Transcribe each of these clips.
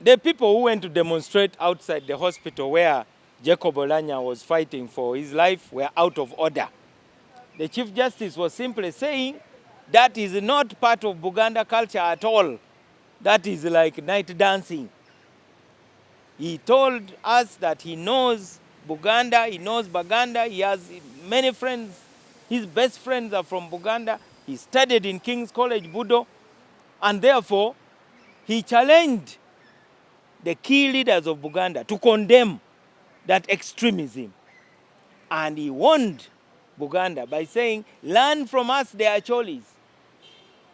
The people who went to demonstrate outside the hospital where Jacob Olanya was fighting for his life were out of order. The Chief Justice was simply saying that is not part of Buganda culture at all. That is like night dancing. He told us that he knows Buganda, he knows Baganda, he has many friends. His best friends are from Buganda. He studied in King's College, Budo, and therefore he challenged the key leaders of Buganda to condemn that extremism. And he warned Buganda by saying, learn from us the Acholis.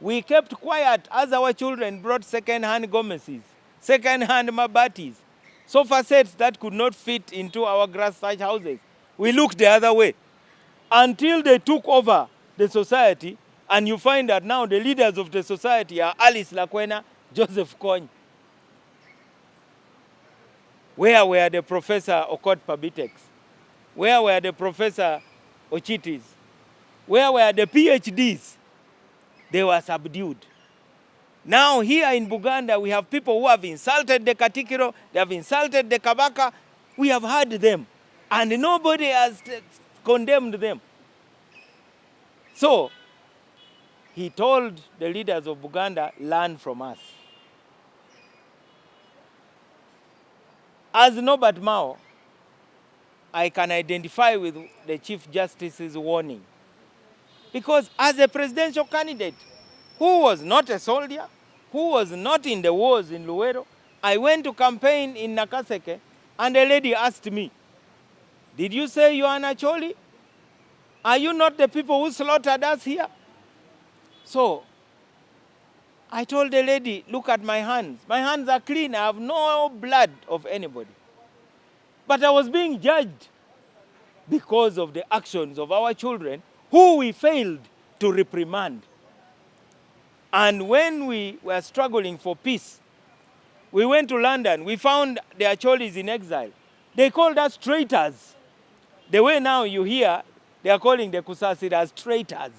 We kept quiet as our children brought second-hand Gomeses, second-hand Mabatis, sofa sets that could not fit into our grass thatch houses. We looked the other way until they took over the society, and you find that now the leaders of the society are Alice Lakwena, Joseph Kony. Where were the Professor Okot Pabitex? Where were the Professor Ochitis? Where were the PhDs? They were subdued. Now here in Buganda, we have people who have insulted the Katikiro, they have insulted the Kabaka. We have heard them, and nobody has condemned them. So he told the leaders of Buganda, learn from us. As Nobert Mao, I can identify with the Chief Justice's warning. Because as a presidential candidate who was not a soldier, who was not in the wars in Luwero, I went to campaign in Nakaseke, and a lady asked me, did you say you are an Acholi? Are you not the people who slaughtered us here? So I told the lady, look at my hands. My hands are clean. I have no blood of anybody. But I was being judged because of the actions of our children who we failed to reprimand. And when we were struggling for peace, we went to London. We found the Acholis in exile. They called us traitors. The way now you hear, they are calling the Kusasiras traitors.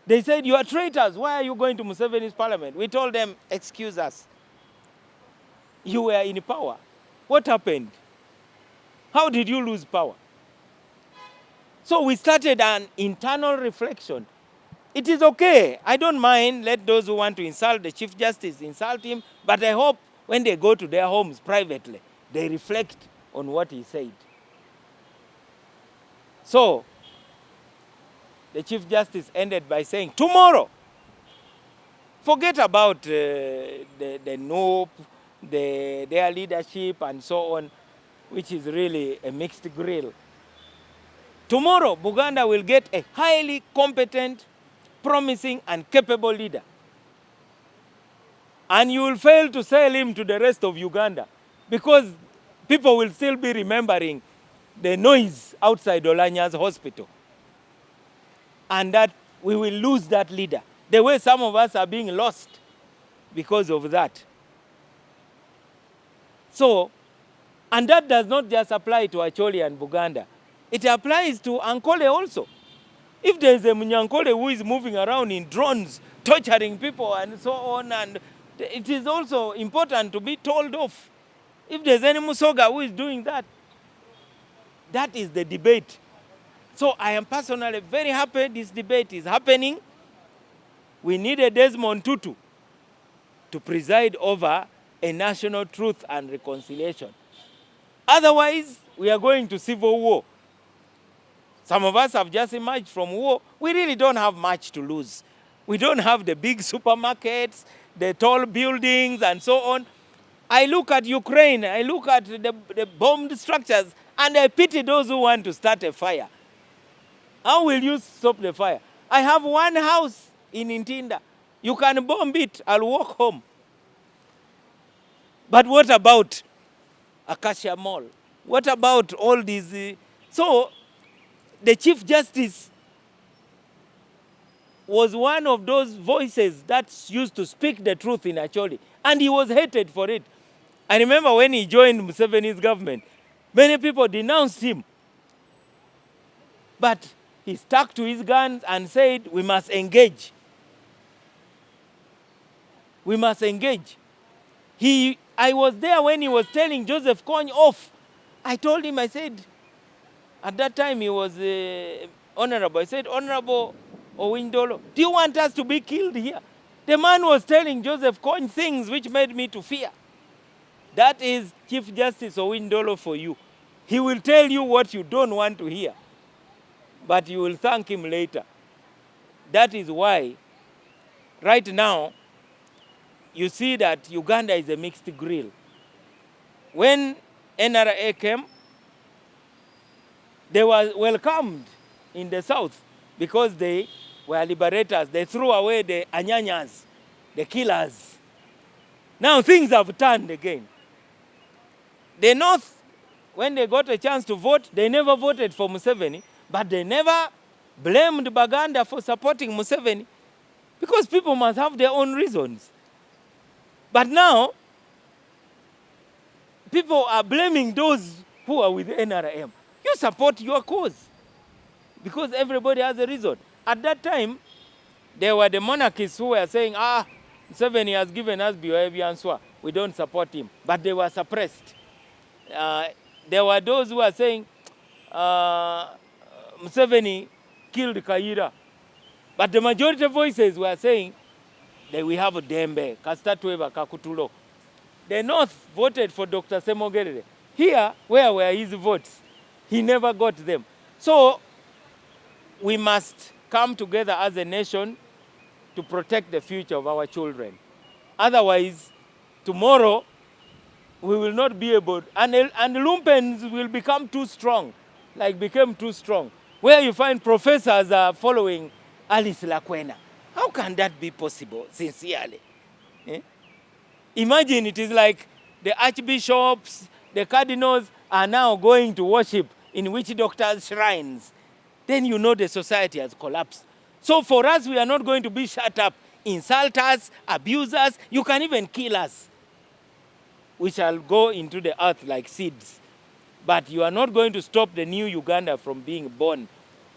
They said, you are traitors. Why are you going to Museveni's parliament? We told them, excuse us. You were in power. What happened? How did you lose power? So we started an internal reflection. It is okay. I don't mind. Let those who want to insult the Chief Justice insult him. But I hope when they go to their homes privately, they reflect on what he said. So the Chief Justice ended by saying, tomorrow, forget about the NOP, their leadership and so on, which is really a mixed grill. Tomorrow, Buganda will get a highly competent, promising and capable leader. And you will fail to sell him to the rest of Uganda because people will still be remembering the noise outside Olanya's hospital. And that we will lose that leader. The way some of us are being lost because of that. So, and that does not just apply to Acholi and Buganda. It applies to Ankole also. If there is a Munyankole who is moving around in drones, torturing people and so on, and it is also important to be told off. If there's any Musoga who is doing that, that is the debate. So I am personally very happy this debate is happening. We need a Desmond Tutu to preside over a national truth and reconciliation. Otherwise, we are going to civil war. Some of us have just emerged from war. We really don't have much to lose. We don't have the big supermarkets, the tall buildings, and so on. I look at Ukraine, I look at the bombed structures, and I pity those who want to start a fire. How will you stop the fire? I have one house in Intinda. You can bomb it, I'll walk home. But what about Acacia Mall? What about all these? So the Chief Justice was one of those voices that used to speak the truth in Acholi. And he was hated for it. I remember when he joined Museveni's government, many people denounced him. But he stuck to his guns and said, we must engage. We must engage. I was there when he was telling Joseph Kony off. I told him, I said, at that time he was honorable. I said, Honorable Owiny-Dollo, do you want us to be killed here? The man was telling Joseph Kony things which made me to fear. That is Chief Justice Owiny-Dollo for you. He will tell you what you don't want to hear, but you will thank him later. That is why, right now, you see that Uganda is a mixed grill. When NRA came, they were welcomed in the south because they were liberators. They threw away the anyanyas, the killers. Now things have turned again. The north, when they got a chance to vote, they never voted for Museveni, but they never blamed Buganda for supporting Museveni because people must have their own reasons. But now, people are blaming those who are with NRM. You support your cause because everybody has a reason. At that time, there were the monarchists who were saying, Museveni has given us behavior and so on. We don't support him. But they were suppressed. There were those who were saying, Museveni killed Kaira. But the majority voices were saying that we have Dembe, Kastatweva, Kakutulo. The North voted for Dr. Semogerere. Here, where were his votes? He never got them. So, we must come together as a nation to protect the future of our children. Otherwise, tomorrow, we will not be able, and lumpens will become too strong, became too strong. Where you find professors are following Alice Lakwena. How can that be possible, sincerely? Imagine it is like the archbishops, the cardinals are now going to worship in witch doctors' shrines. Then you know the society has collapsed. So for us, we are not going to be shut up. Insult us, abuse us, you can even kill us. We shall go into the earth like seeds. But you are not going to stop the new Uganda from being born,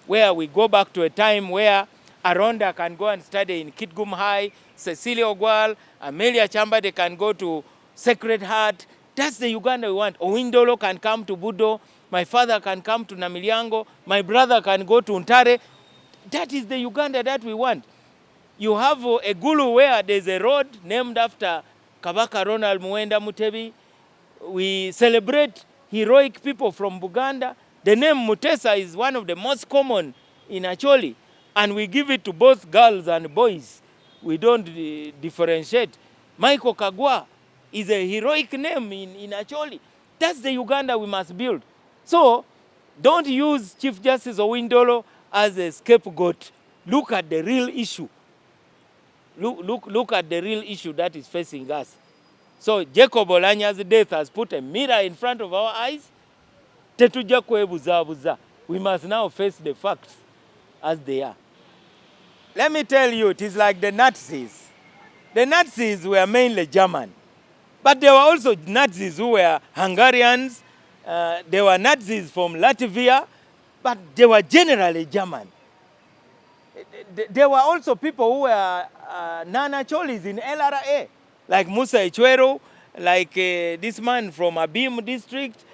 where we go back to a time where Aronda can go and study in Kitgum High, Cecilia Ogwal, Amelia Chamba, they can go to Sacred Heart. That's the Uganda we want. Owiny-Dollo can come to Budo. My father can come to Namilyango. My brother can go to Untare. That is the Uganda that we want. You have a Gulu where there's a road named after Kabaka Ronald Muwenda Mutebi. We celebrate heroic people from Buganda. The name Mutesa is one of the most common in Acholis. And we give it to both girls and boys. We don't differentiate. Michael Kagwa is a heroic name in Acholis. That's the Uganda we must build. So, don't use Chief Justice Owiny-Dollo as a scapegoat. Look at the real issue. Look at the real issue that is facing us. So, Jacob Olanya's death has put a mirror in front of our eyes. We must now face the facts as they are. Let me tell you, it is like the Nazis. The Nazis were mainly German. But there were also Nazis who were Hungarians. There were Nazis from Latvia. But they were generally German. There were also people who were non-Acholis in LRA, like Musa Ichwero, like this man from Abim district,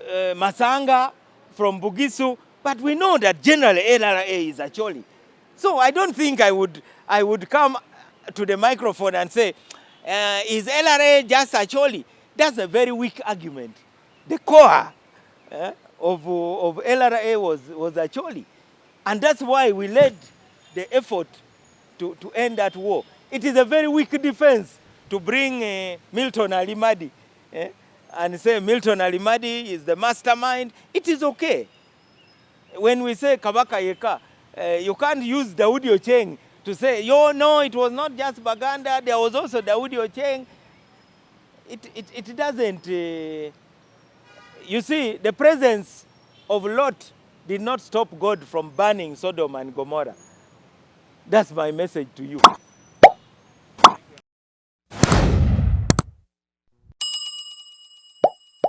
Masanga from Bugisu. But we know that generally LRA is Acholi. So I don't think I would come to the microphone and say, is LRA just Acholi? That's a very weak argument. The core of LRA was Acholi. And that's why we led the effort to end that war. It is a very weak defense to bring Milton Alimadi and say Milton Alimadi is the mastermind. It is okay. When we say Kabaka Yeka, you can't use Daudi Ocheng to say, no, it was not just Baganda, there was also Daudi Ocheng. It doesn't. You see, the presence of Lot did not stop God from burning Sodom and Gomorrah. That's my message to you.